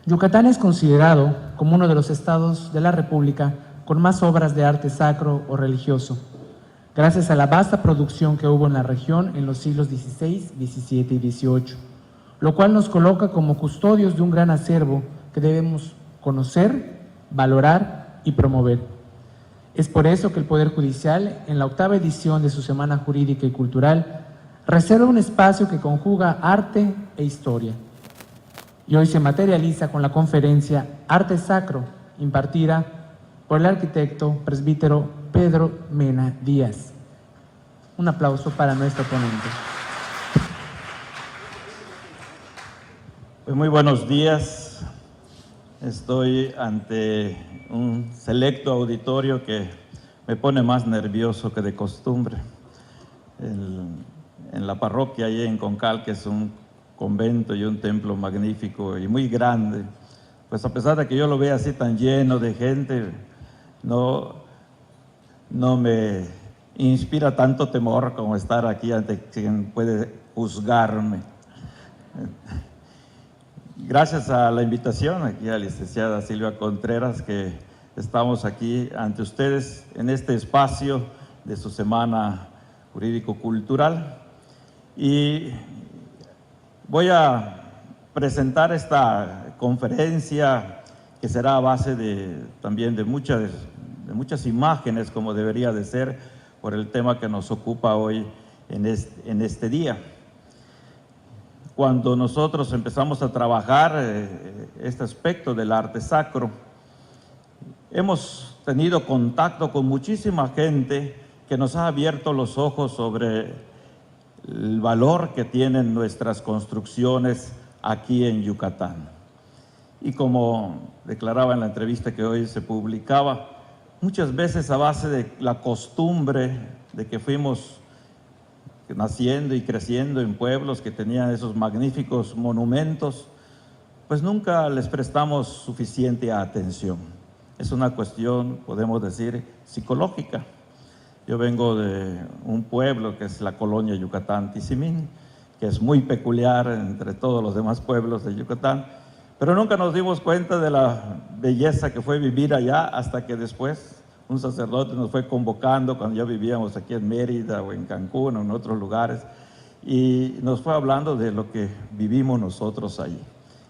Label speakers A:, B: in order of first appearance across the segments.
A: Yucatán es considerado como uno de los estados de la República con más obras de arte sacro o religioso, gracias a la vasta producción que hubo en la región en los siglos XVI, XVII y XVIII, lo cual nos coloca como custodios de un gran acervo que debemos conocer, valorar y promover. Es por eso que el Poder Judicial, en la 8ª edición de su Semana Jurídica y Cultural, reserva un espacio que conjuga arte e historia. Y hoy se materializa con la conferencia Arte Sacro, impartida por el arquitecto presbítero Pedro Mena Díaz. Un aplauso para nuestro ponente.
B: Pues muy buenos días. Estoy ante un selecto auditorio que me pone más nervioso que de costumbre. En la parroquia ahí en Concal, que es un convento y un templo magnífico y muy grande, pues a pesar de que yo lo vea así tan lleno de gente, no me inspira tanto temor como estar aquí ante quien puede juzgarme. Gracias a la invitación aquí a la licenciada Silvia Contreras, que estamos aquí ante ustedes en este espacio de su Semana Jurídico-Cultural. Y voy a presentar esta conferencia que será a base también de muchas imágenes, como debería de ser, por el tema que nos ocupa hoy en este día. Cuando nosotros empezamos a trabajar este aspecto del arte sacro, hemos tenido contacto con muchísima gente que nos ha abierto los ojos sobre el valor que tienen nuestras construcciones aquí en Yucatán. Y como declaraba en la entrevista que hoy se publicaba, muchas veces a base de la costumbre de que fuimos naciendo y creciendo en pueblos que tenían esos magníficos monumentos, pues nunca les prestamos suficiente atención. Es una cuestión, podemos decir, psicológica. Yo vengo de un pueblo que es la colonia Yucatán Tizimín, que es muy peculiar entre todos los demás pueblos de Yucatán, pero nunca nos dimos cuenta de la belleza que fue vivir allá hasta que después un sacerdote nos fue convocando cuando ya vivíamos aquí en Mérida o en Cancún o en otros lugares, y nos fue hablando de lo que vivimos nosotros allí.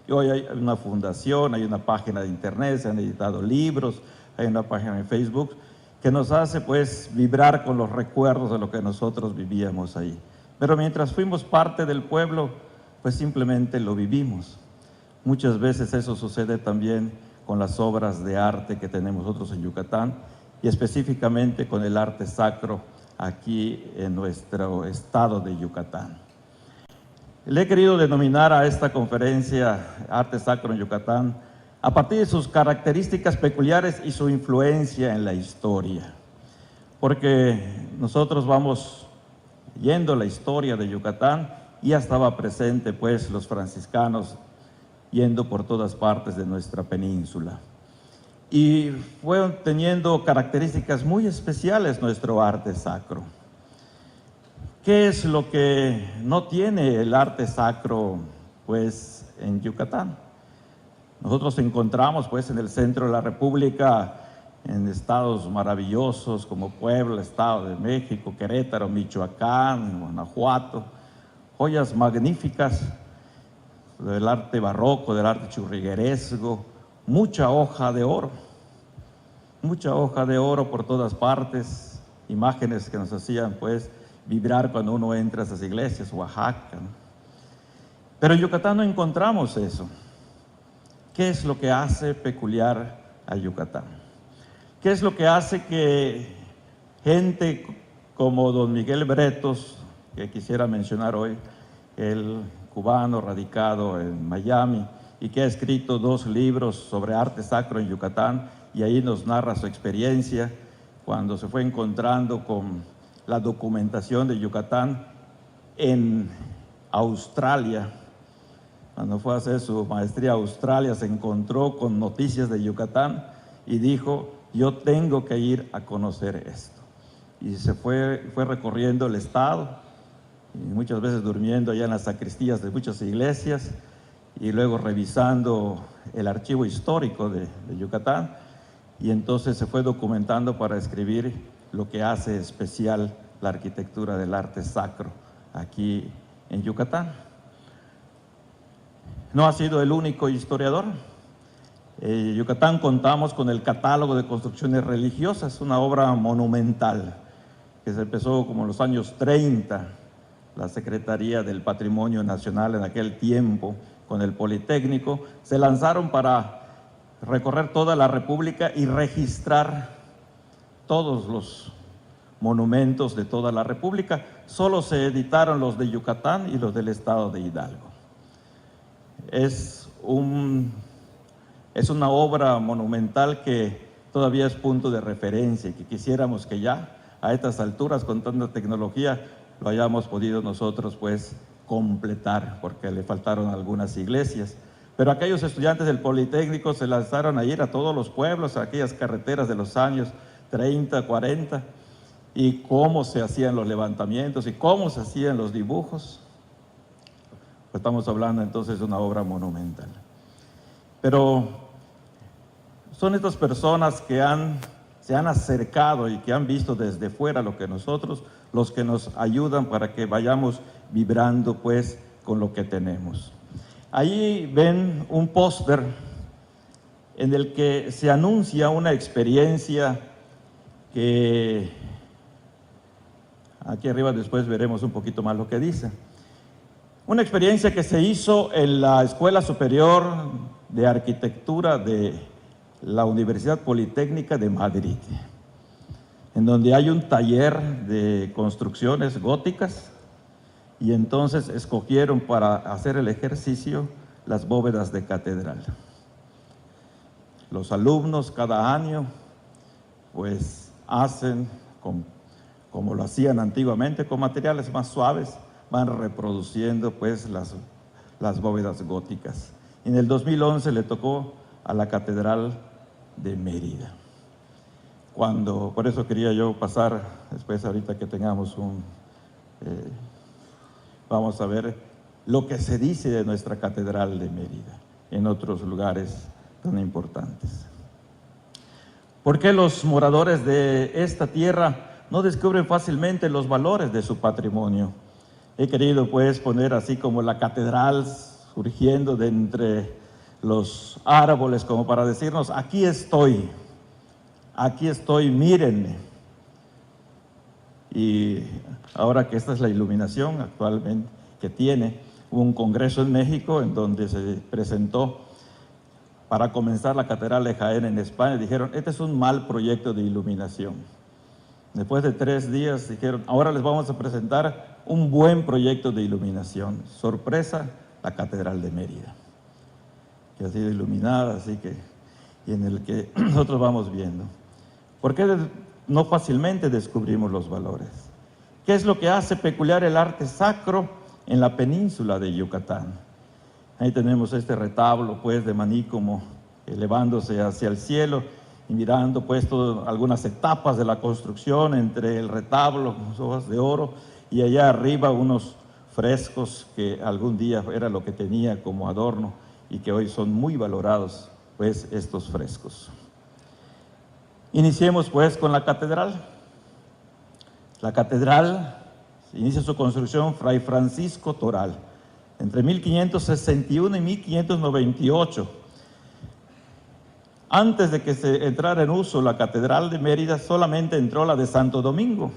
B: Y hoy hay una fundación, hay una página de internet, se han editado libros, hay una página en Facebook que nos hace pues vibrar con los recuerdos de lo que nosotros vivíamos ahí. Pero mientras fuimos parte del pueblo, pues simplemente lo vivimos. Muchas veces eso sucede también con las obras de arte que tenemos nosotros en Yucatán, y específicamente con el arte sacro aquí en nuestro estado de Yucatán. Le he querido denominar a esta conferencia Arte Sacro en Yucatán a partir de sus características peculiares y su influencia en la historia, porque nosotros vamos yendo la historia de Yucatán, y ya estaba presente pues los franciscanos yendo por todas partes de nuestra península. Y fue teniendo características muy especiales nuestro arte sacro. ¿Qué es lo que no tiene el arte sacro pues en Yucatán? Nosotros encontramos pues en el centro de la República, en estados maravillosos como Puebla, Estado de México, Querétaro, Michoacán, Guanajuato, joyas magníficas del arte barroco, del arte churrigueresco, mucha hoja de oro por todas partes, imágenes que nos hacían pues vibrar cuando uno entra a esas iglesias, Oaxaca, ¿no? Pero en Yucatán no encontramos eso. ¿Qué es lo que hace peculiar a Yucatán? ¿Qué es lo que hace que gente como don Miguel Bretos, que quisiera mencionar hoy, el cubano radicado en Miami, y que ha escrito 2 libros sobre arte sacro en Yucatán, y ahí nos narra su experiencia cuando se fue encontrando con la documentación de Yucatán en Australia? Cuando fue a hacer su maestría a Australia, se encontró con noticias de Yucatán y dijo: yo tengo que ir a conocer esto. Y se fue recorriendo el estado, y muchas veces durmiendo allá en las sacristías de muchas iglesias, y luego revisando el archivo histórico de Yucatán, y entonces se fue documentando para escribir lo que hace especial la arquitectura del arte sacro aquí en Yucatán. No ha sido el único historiador. En Yucatán contamos con el catálogo de construcciones religiosas, una obra monumental que se empezó como en los años 30, la Secretaría del Patrimonio Nacional en aquel tiempo con el Politécnico, se lanzaron para recorrer toda la República y registrar todos los monumentos de toda la República. Solo se editaron los de Yucatán y los del estado de Hidalgo. Es una obra monumental que todavía es punto de referencia y que quisiéramos que ya a estas alturas, con tanta tecnología, lo hayamos podido nosotros pues completar, porque le faltaron algunas iglesias. Pero aquellos estudiantes del Politécnico se lanzaron a ir a todos los pueblos, a aquellas carreteras de los años 30, 40, y cómo se hacían los levantamientos y cómo se hacían los dibujos. Estamos hablando entonces de una obra monumental. Pero son estas personas que se han acercado y que han visto desde fuera lo que nosotros, los que nos ayudan para que vayamos vibrando pues con lo que tenemos. Ahí ven un póster en el que se anuncia una experiencia que aquí arriba después veremos un poquito más lo que dice. Una experiencia que se hizo en la Escuela Superior de Arquitectura de la Universidad Politécnica de Madrid, en donde hay un taller de construcciones góticas, y entonces escogieron para hacer el ejercicio las bóvedas de catedral. Los alumnos cada año pues hacen, como lo hacían antiguamente, con materiales más suaves, van reproduciendo pues las bóvedas góticas. En el 2011 le tocó a la Catedral de Mérida. Por eso quería yo pasar, después ahorita que tengamos vamos a ver lo que se dice de nuestra Catedral de Mérida en otros lugares tan importantes. ¿Por qué los moradores de esta tierra no descubren fácilmente los valores de su patrimonio? He querido pues poner así como la catedral surgiendo de entre los árboles, como para decirnos, aquí estoy, mírenme. Y ahora que esta es la iluminación actualmente que tiene, hubo un congreso en México en donde se presentó para comenzar la Catedral de Jaén en España. Dijeron, este es un mal proyecto de iluminación. Después de 3 días dijeron, ahora les vamos a presentar un buen proyecto de iluminación. Sorpresa, la Catedral de Mérida, que ha sido iluminada, así que, y en el que nosotros vamos viendo. ¿Por qué no fácilmente descubrimos los valores? ¿Qué es lo que hace peculiar el arte sacro en la península de Yucatán? Ahí tenemos este retablo pues de Maní elevándose hacia el cielo y mirando pues algunas etapas de la construcción entre el retablo con sus hojas de oro y allá arriba unos frescos que algún día era lo que tenía como adorno y que hoy son muy valorados pues estos frescos. Iniciemos pues con la catedral. La catedral inicia su construcción Fray Francisco Toral entre 1561 y 1598. Antes de que se entrara en uso la Catedral de Mérida, solamente entró la de Santo Domingo.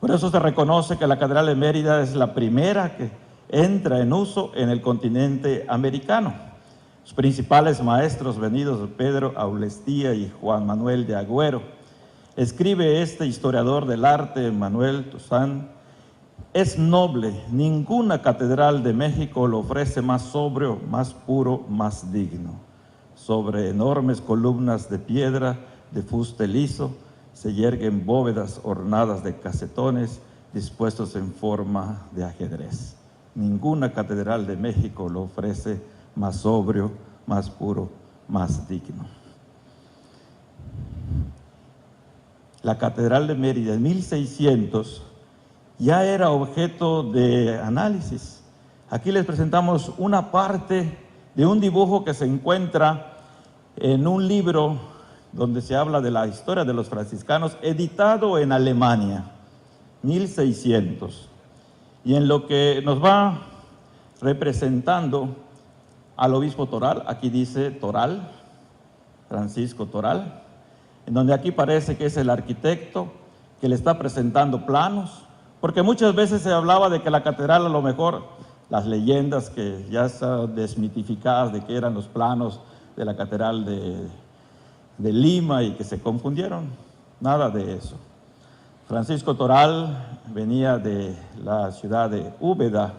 B: Por eso se reconoce que la Catedral de Mérida es la primera que entra en uso en el continente americano. Los principales maestros venidos, Pedro Aulestía y Juan Manuel de Agüero. Escribe este historiador del arte, Manuel Toussaint, es noble, ninguna catedral de México lo ofrece más sobrio, más puro, más digno. Sobre enormes columnas de piedra de fuste liso se yerguen bóvedas ornadas de casetones dispuestos en forma de ajedrez. Ninguna catedral de México lo ofrece más sobrio, más puro, más digno. La Catedral de Mérida en 1600 ya era objeto de análisis. Aquí les presentamos una parte de un dibujo que se encuentra en un libro donde se habla de la historia de los franciscanos, editado en Alemania, 1600, y en lo que nos va representando al obispo Toral, aquí dice Toral, Francisco Toral, en donde aquí parece que es el arquitecto que le está presentando planos, porque muchas veces se hablaba de que la catedral, a lo mejor las leyendas que ya están desmitificadas de que eran los planos de la catedral de Lima y que se confundieron, nada de eso. Francisco Toral venía de la ciudad de Úbeda,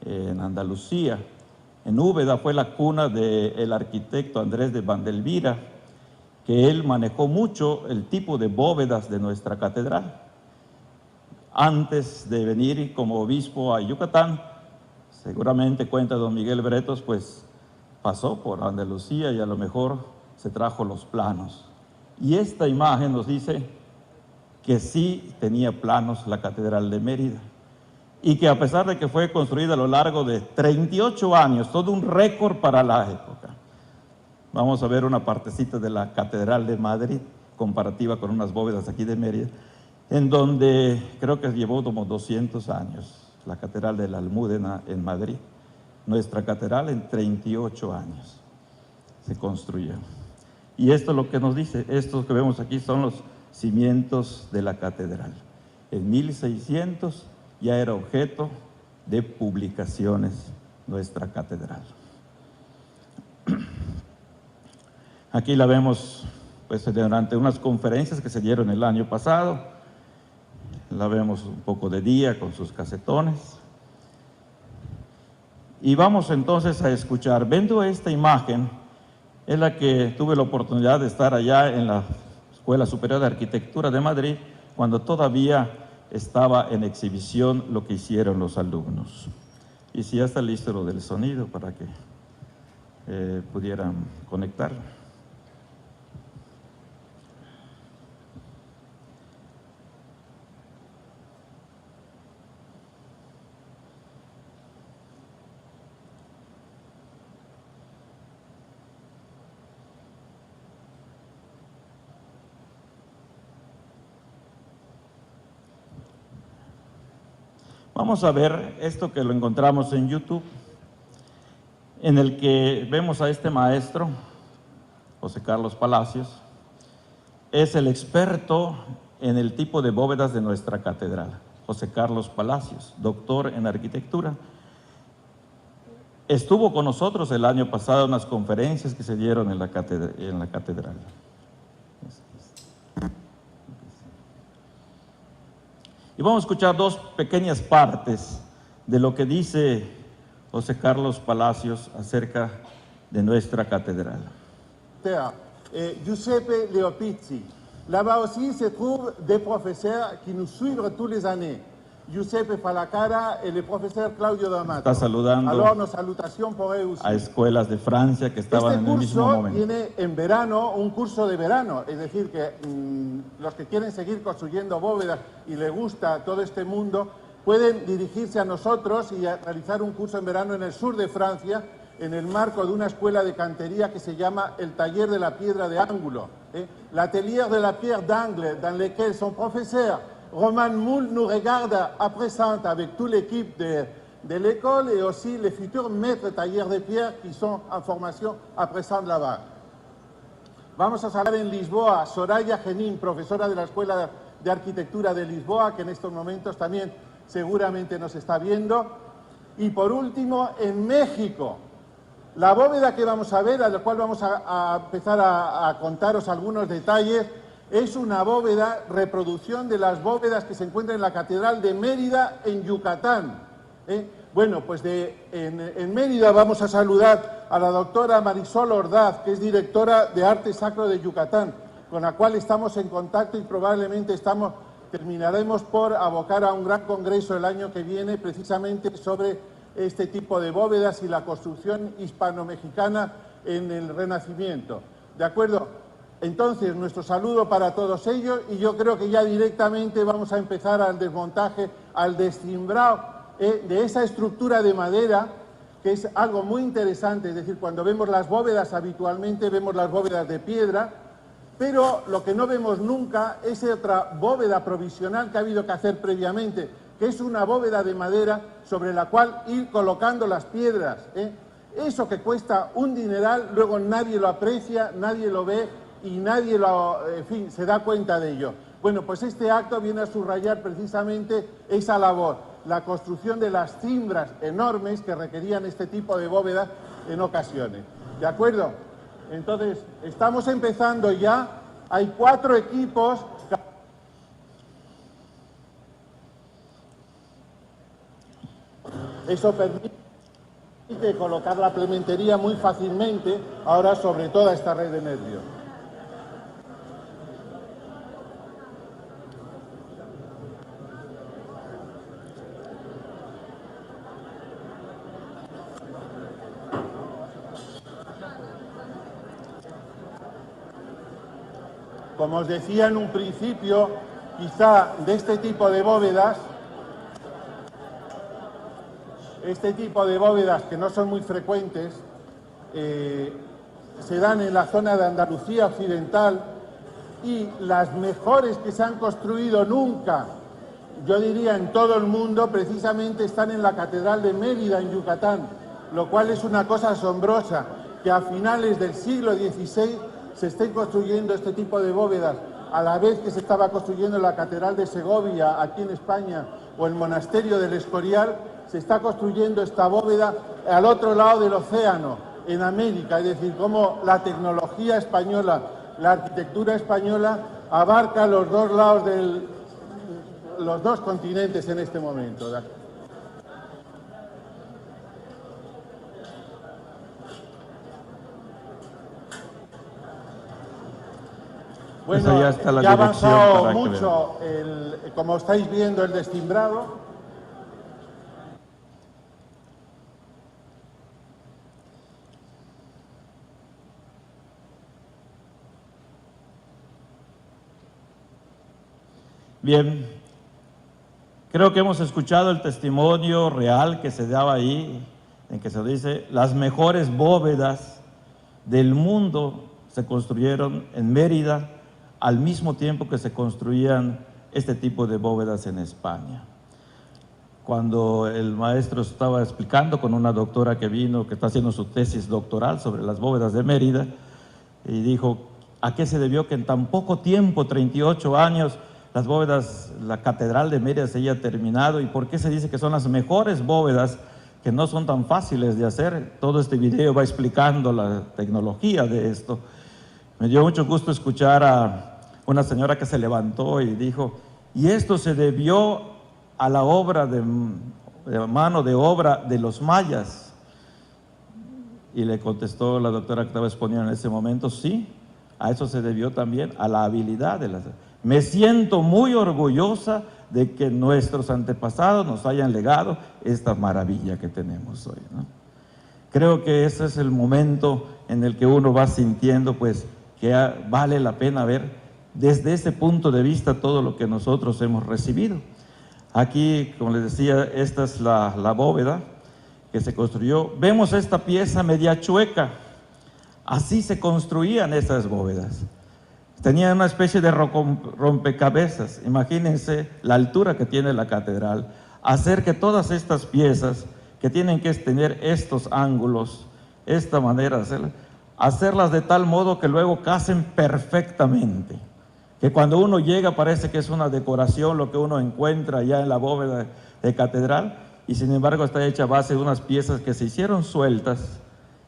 B: en Andalucía. En Úbeda fue la cuna del arquitecto Andrés de Vandelvira, que él manejó mucho el tipo de bóvedas de nuestra catedral. Antes de venir como obispo a Yucatán, seguramente cuenta don Miguel Bretos, pues pasó por Andalucía y a lo mejor se trajo los planos. Y esta imagen nos dice que sí tenía planos la Catedral de Mérida y que a pesar de que fue construida a lo largo de 38 años, todo un récord para la época. Vamos a ver una partecita de la Catedral de Madrid, comparativa con unas bóvedas aquí de Mérida, en donde creo que llevó como 200 años la Catedral de la Almudena en Madrid. Nuestra catedral en 38 años se construyó. Y esto es lo que nos dice, estos que vemos aquí son los cimientos de la catedral. En 1600 ya era objeto de publicaciones nuestra catedral. Aquí la vemos pues, durante unas conferencias que se dieron el año pasado. La vemos un poco de día con sus casetones. Y vamos entonces a escuchar. Viendo esta imagen, es la que tuve la oportunidad de estar allá en la Escuela Superior de Arquitectura de Madrid, cuando todavía estaba en exhibición lo que hicieron los alumnos. Y si ya está listo lo del sonido para que pudieran conectar. Vamos a ver esto que lo encontramos en YouTube, en el que vemos a este maestro, José Carlos Palacios. Es el experto en el tipo de bóvedas de nuestra catedral. José Carlos Palacios, doctor en arquitectura. Estuvo con nosotros el año pasado en unas conferencias que se dieron en la catedral. Y vamos a escuchar dos pequeñas partes de lo que dice José Carlos Palacios acerca de nuestra catedral.
C: Giuseppe Leopizzi. Là-bas aussi se trouvent des professeurs qui nous suivent tous les années. Giuseppe Falacara et le professeur Claudio D'Amato.
B: Está saludando
C: Alors, nos salutations pour eux aussi.
B: a escuelas de Francia que estaban en el mismo
C: curso
B: momento.
C: tiene en verano un curso de verano, es decir, que los que quieren seguir construyendo bóvedas y les gusta todo este mundo, pueden dirigirse a nosotros y a realizar un curso en verano en el sur de Francia, en el marco de una escuela de cantería que se llama el Taller de la Piedra de Ángulo, l'Atelier de la Pierre d'Angle, dans lequel son professeur Roman Moule nous regarde à présent avec toute l'équipe de l'école et aussi les futurs maîtres tailleurs de pierre qui sont en formation à présent là-bas. Vamos a saludar en Lisboa Soraya Genín, profesora de la Escuela de Arquitectura de Lisboa, que en estos momentos también seguramente nos está viendo. Y por último, en México, la bóveda que vamos a ver, a la cual vamos a empezar a contaros algunos detalles, es una bóveda, reproducción de las bóvedas que se encuentran en la Catedral de Mérida, en Yucatán. Bueno, pues en Mérida vamos a saludar a la doctora Marisol Ordaz, que es directora de Arte Sacro de Yucatán, con la cual estamos en contacto y probablemente terminaremos por abocar a un gran congreso el año que viene, precisamente sobre este tipo de bóvedas y la construcción hispano-mexicana en el Renacimiento. ¿De acuerdo? Entonces, nuestro saludo para todos ellos y yo creo que ya directamente vamos a empezar al desmontaje, al descimbrado de esa estructura de madera que es algo muy interesante, es decir, cuando vemos las bóvedas habitualmente vemos las bóvedas de piedra, pero lo que no vemos nunca es otra bóveda provisional que ha habido que hacer previamente, que es una bóveda de madera sobre la cual ir colocando las piedras, ¿eh? Eso que cuesta un dineral, luego nadie lo aprecia, nadie lo ve y nadie en fin, se da cuenta de ello. Bueno, pues este acto viene a subrayar precisamente esa labor, la construcción de las cimbras enormes que requerían este tipo de bóvedas en ocasiones. ¿De acuerdo? Entonces, estamos empezando ya, hay 4 equipos. Eso permite colocar la plementería muy fácilmente ahora sobre toda esta red de nervios. Como os decía en un principio, quizá de este tipo de bóvedas que no son muy frecuentes, se dan en la zona de Andalucía Occidental, y las mejores que se han construido nunca, yo diría en todo el mundo, precisamente están en la Catedral de Mérida, en Yucatán, lo cual es una cosa asombrosa, que a finales del siglo XVI se estén construyendo este tipo de bóvedas, a la vez que se estaba construyendo la Catedral de Segovia, aquí en España, o el Monasterio del Escorial. Se está construyendo esta bóveda al otro lado del océano, en América, es decir, cómo la tecnología española, la arquitectura española abarca los dos lados los dos continentes en este momento. Bueno,
B: pues allá está la
C: ya ha
B: dirección
C: avanzado
B: para que
C: mucho, como estáis viendo, el destimbrado.
B: Bien, creo que hemos escuchado el testimonio real que se daba ahí, en que se dice, las mejores bóvedas del mundo se construyeron en Mérida al mismo tiempo que se construían este tipo de bóvedas en España. Cuando el maestro estaba explicando con una doctora que vino, que está haciendo su tesis doctoral sobre las bóvedas de Mérida, y dijo, ¿a qué se debió que en tan poco tiempo, 38 años, las bóvedas, la Catedral de Mérida se haya terminado? ¿Y por qué se dice que son las mejores bóvedas, que no son tan fáciles de hacer? Todo este video va explicando la tecnología de esto. Me dio mucho gusto escuchar a una señora que se levantó y dijo, y esto se debió a la obra de mano de obra de los mayas. Y le contestó la doctora que estaba exponiendo en ese momento, sí, a eso se debió también, a la habilidad de las... Me siento muy orgullosa de que nuestros antepasados nos hayan legado esta maravilla que tenemos hoy, ¿no? Creo que ese es el momento en el que uno va sintiendo pues que vale la pena ver desde ese punto de vista todo lo que nosotros hemos recibido. Aquí, como les decía, esta es la bóveda que se construyó. Vemos esta pieza media chueca, así se construían esas bóvedas. Tenían una especie de rompecabezas. Imagínense la altura que tiene la catedral. Hacer que todas estas piezas que tienen que tener estos ángulos, esta manera de hacerlas de tal modo que luego casen perfectamente. Que cuando uno llega parece que es una decoración lo que uno encuentra allá en la bóveda de catedral, y sin embargo está hecha a base de unas piezas que se hicieron sueltas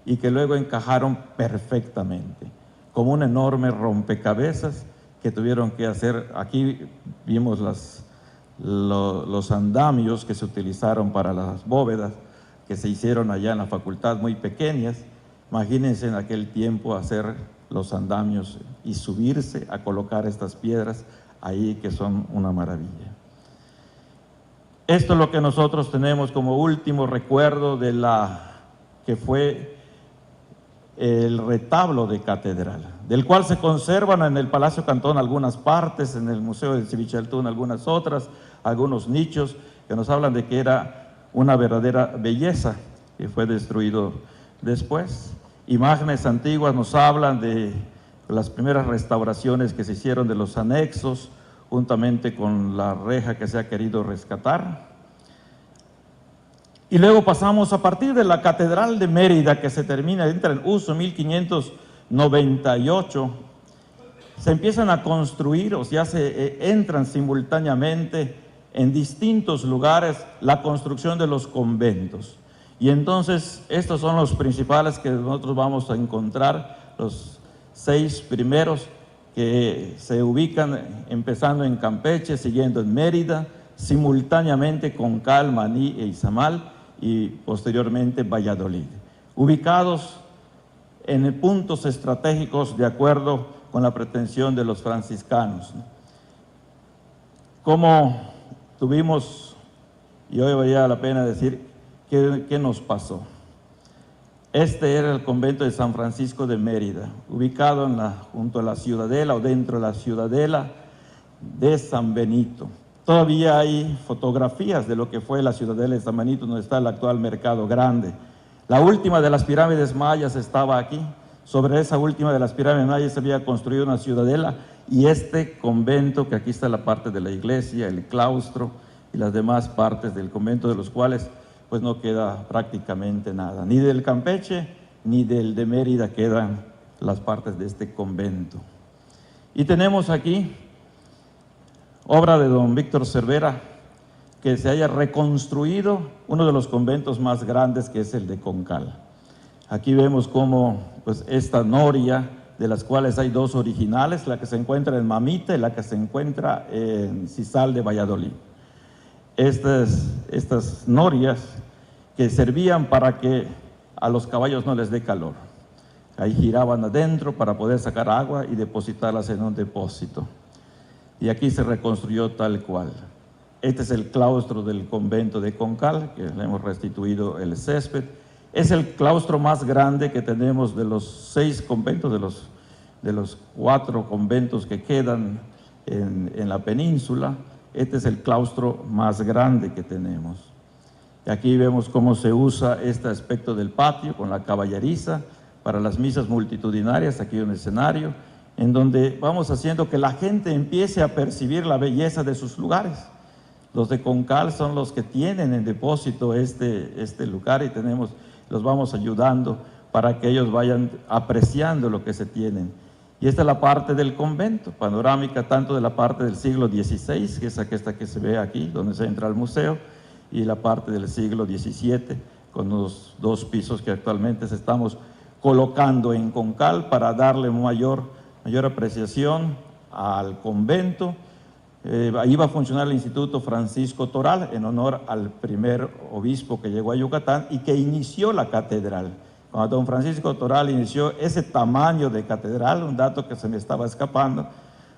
B: y que luego encajaron perfectamente, como un enorme rompecabezas que tuvieron que hacer. Aquí vimos los andamios que se utilizaron para las bóvedas, que se hicieron allá en la facultad, muy pequeñas. Imagínense en aquel tiempo hacer los andamios y subirse a colocar estas piedras ahí, que son una maravilla. Esto es lo que nosotros tenemos como último recuerdo de que fue el retablo de catedral, del cual se conservan en el Palacio Cantón algunas partes, en el Museo de Civichaltún algunas otras, algunos nichos que nos hablan de que era una verdadera belleza. que fue destruido después. Imágenes antiguas nos hablan de las primeras restauraciones que se hicieron de los anexos, juntamente con la reja que se ha querido rescatar. Y luego pasamos a partir de la Catedral de Mérida, que se termina, entra en uso en 1598, se empiezan a construir, o sea, se entran simultáneamente en distintos lugares la construcción de los conventos. Y entonces estos son los principales que nosotros vamos a encontrar, los 6 primeros que se ubican empezando en Campeche, siguiendo en Mérida, simultáneamente Concal, Maní e Izamal, y posteriormente Valladolid, ubicados en puntos estratégicos de acuerdo con la pretensión de los franciscanos. Como tuvimos, y hoy valía la pena decir, ¿qué nos pasó? Este era el convento de San Francisco de Mérida, ubicado junto a la ciudadela o dentro de la ciudadela de San Benito. Todavía hay fotografías de lo que fue la ciudadela de San Benito, donde está el actual Mercado Grande. La última de las pirámides mayas estaba aquí. Sobre esa última de las pirámides mayas se había construido una ciudadela, y este convento, que aquí está la parte de la iglesia, el claustro y las demás partes del convento, de los cuales pues no queda prácticamente nada. Ni del Campeche ni del de Mérida quedan las partes de este convento. Y tenemos aquí obra de don Víctor Cervera, que se haya reconstruido uno de los conventos más grandes, que es el de Concal. Aquí vemos cómo pues esta noria, de las cuales hay 2 originales, la que se encuentra en Mamita y la que se encuentra en Cisal de Valladolid. Estas norias que servían para que a los caballos no les dé calor. Ahí giraban adentro para poder sacar agua y depositarlas en un depósito. Y aquí se reconstruyó tal cual. Este es el claustro del convento de Concal, que le hemos restituido el césped. Es el claustro más grande que tenemos de los 6 conventos, de los 4 conventos que quedan en la península. Este es el claustro más grande que tenemos. Y aquí vemos cómo se usa este aspecto del patio con la caballeriza para las misas multitudinarias. Aquí hay un escenario en donde vamos haciendo que la gente empiece a percibir la belleza de sus lugares. Los de Concal son los que tienen en depósito este lugar, y los vamos ayudando para que ellos vayan apreciando lo que se tienen. Y esta es la parte del convento, panorámica tanto de la parte del siglo XVI, que es esta que se ve aquí, donde se entra al museo, y la parte del siglo XVII, con los 2 pisos que actualmente estamos colocando en Concal para darle mayor apreciación al convento. Ahí va a funcionar el Instituto Francisco Toral, en honor al primer obispo que llegó a Yucatán y que inició la catedral. Cuando don Francisco Toral inició ese tamaño de catedral, un dato que se me estaba escapando,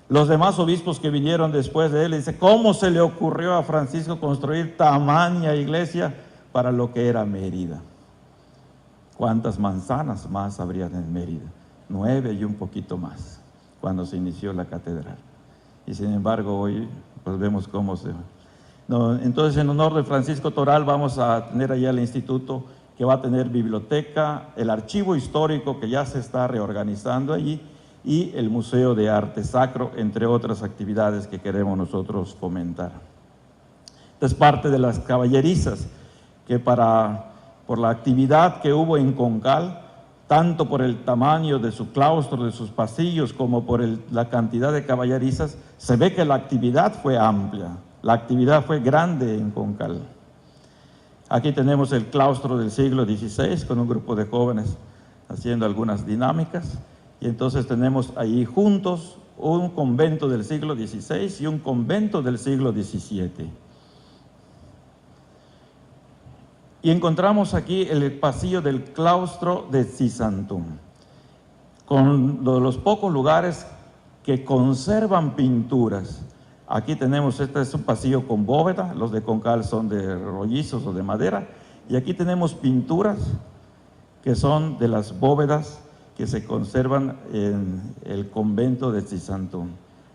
B: los demás obispos que vinieron después de él, dice, ¿cómo se le ocurrió a Francisco construir tamaña iglesia para lo que era Mérida? ¿Cuántas manzanas más habrían en Mérida? 9 y un poquito más, cuando se inició la catedral. Y sin embargo hoy pues vemos cómo se... Entonces, en honor de Francisco Toral vamos a tener allá el instituto, que va a tener biblioteca, el archivo histórico que ya se está reorganizando allí, y el Museo de Arte Sacro, entre otras actividades que queremos nosotros fomentar. Esta es parte de las caballerizas, que por la actividad que hubo en Concal, tanto por el tamaño de su claustro, de sus pasillos, como por la cantidad de caballerizas, se ve que la actividad fue amplia, la actividad fue grande en Concal. Aquí tenemos el claustro del siglo XVI, con un grupo de jóvenes haciendo algunas dinámicas, y entonces tenemos ahí juntos un convento del siglo XVI y un convento del siglo XVII. Y encontramos aquí el pasillo del claustro de Cisantún, con los pocos lugares que conservan pinturas. Aquí tenemos, este es un pasillo con bóveda, los de Concal son de rollizos o de madera, y aquí tenemos pinturas que son de las bóvedas que se conservan en el convento de Cisantún.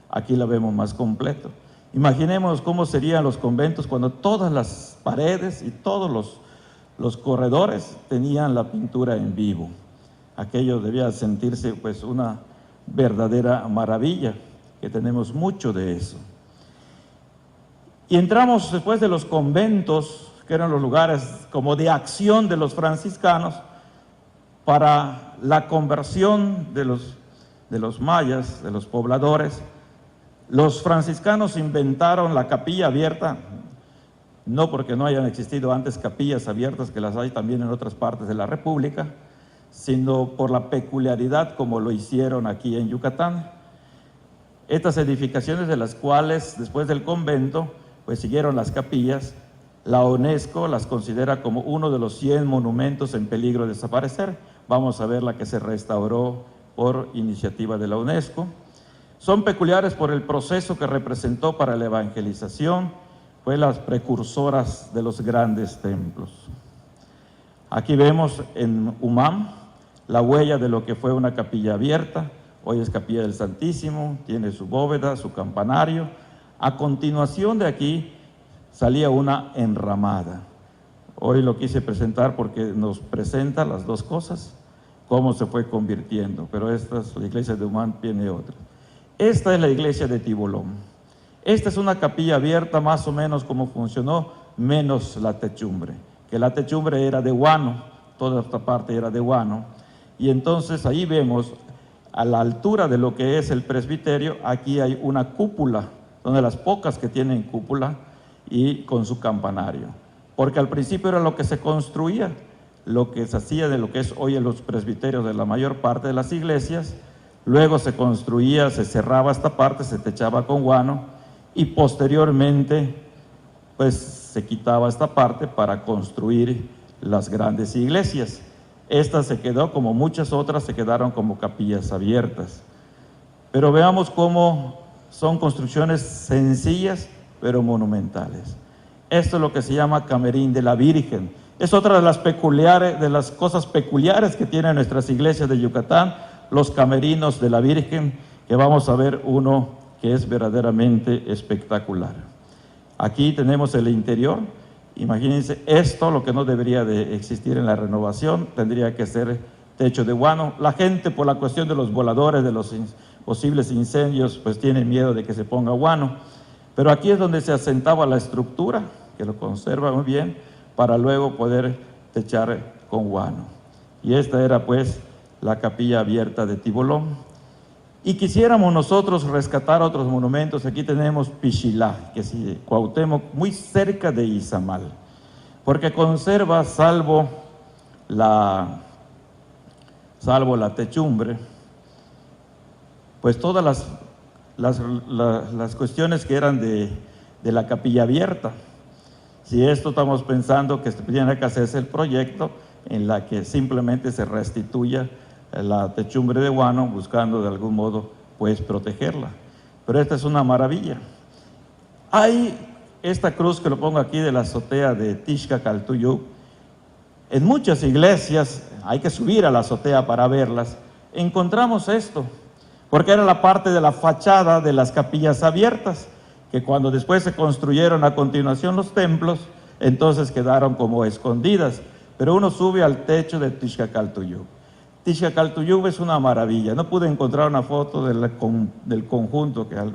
B: Aquí la vemos más completo. Imaginemos cómo serían los conventos cuando todas las paredes y todos Los corredores tenían la pintura en vivo. Aquello debía sentirse pues una verdadera maravilla, que tenemos mucho de eso. Y entramos después de los conventos, que eran los lugares como de acción de los franciscanos, para la conversión de los mayas, de los pobladores. Los franciscanos inventaron la capilla abierta, no porque no hayan existido antes capillas abiertas, que las hay también en otras partes de la República, sino por la peculiaridad como lo hicieron aquí en Yucatán. Estas edificaciones, de las cuales después del convento pues siguieron las capillas, la UNESCO las considera como uno de los 100 monumentos en peligro de desaparecer. Vamos a ver la que se restauró por iniciativa de la UNESCO. Son peculiares por el proceso que representó para la evangelización, fue las precursoras de los grandes templos. Aquí vemos en Umam la huella de lo que fue una capilla abierta. Hoy es Capilla del Santísimo, tiene su bóveda, su campanario. A continuación de aquí salía una enramada. Hoy lo quise presentar porque nos presenta las dos cosas, cómo se fue convirtiendo, pero esta es la iglesia de Umam, tiene otra. Esta es la iglesia de Tibolón. Esta es una capilla abierta, más o menos como funcionó, menos la techumbre, que la techumbre era de guano, toda esta parte era de guano, y entonces ahí vemos, a la altura de lo que es el presbiterio, aquí hay una cúpula, donde las pocas que tienen cúpula, y con su campanario, porque al principio era lo que se construía, lo que se hacía de lo que es hoy en los presbiterios de la mayor parte de las iglesias. Luego se construía, se cerraba esta parte, se techaba con guano, y posteriormente pues se quitaba esta parte para construir las grandes iglesias. Esta se quedó, como muchas otras, se quedaron como capillas abiertas. Pero veamos cómo son construcciones sencillas, pero monumentales. Esto es lo que se llama Camerín de la Virgen. Es otra de las cosas peculiares que tienen nuestras iglesias de Yucatán, los camerinos de la Virgen, que vamos a ver uno que es verdaderamente espectacular. Aquí tenemos el interior. Imagínense esto, lo que no debería de existir en la renovación, tendría que ser techo de guano. La gente, por la cuestión de los voladores, de los posibles incendios, pues tiene miedo de que se ponga guano. Pero aquí es donde se asentaba la estructura, que lo conserva muy bien, para luego poder techar con guano. Y esta era pues la capilla abierta de Tibolón. Y quisiéramos nosotros rescatar otros monumentos. Aquí tenemos Pichilá, que es Cuauhtémoc, muy cerca de Izamal, porque conserva, salvo la techumbre, pues todas las cuestiones que eran de la capilla abierta. Si esto estamos pensando que tiene que hacerse el proyecto en la que simplemente se restituya la techumbre de guano, buscando de algún modo pues protegerla. Pero esta es una maravilla. Hay esta cruz que lo pongo aquí de la azotea de Tixcacaltuyup. En muchas iglesias, hay que subir a la azotea para verlas, encontramos esto, porque era la parte de la fachada de las capillas abiertas, que cuando después se construyeron a continuación los templos, entonces quedaron como escondidas. Pero uno sube al techo de Tixcacaltuyup. Tixcacaltuyup es una maravilla. No pude encontrar una foto del conjunto, que al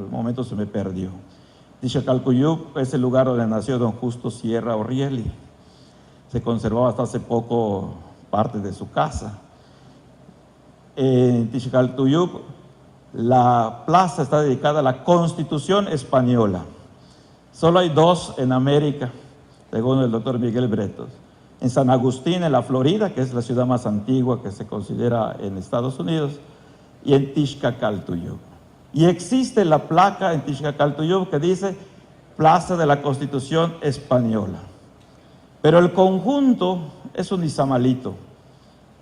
B: momento se me perdió. Tixcacaltuyup es el lugar donde nació don Justo Sierra Orrieli. Se conservaba hasta hace poco parte de su casa. En Tixcacaltuyup la plaza está dedicada a la Constitución Española. Solo hay dos en América, según el doctor Miguel Bretos. En San Agustín, en la Florida, que es la ciudad más antigua que se considera en Estados Unidos, y en Tixcacaltuyup. Y existe la placa en Tixcacaltuyup que dice Plaza de la Constitución Española. Pero el conjunto es un izamalito,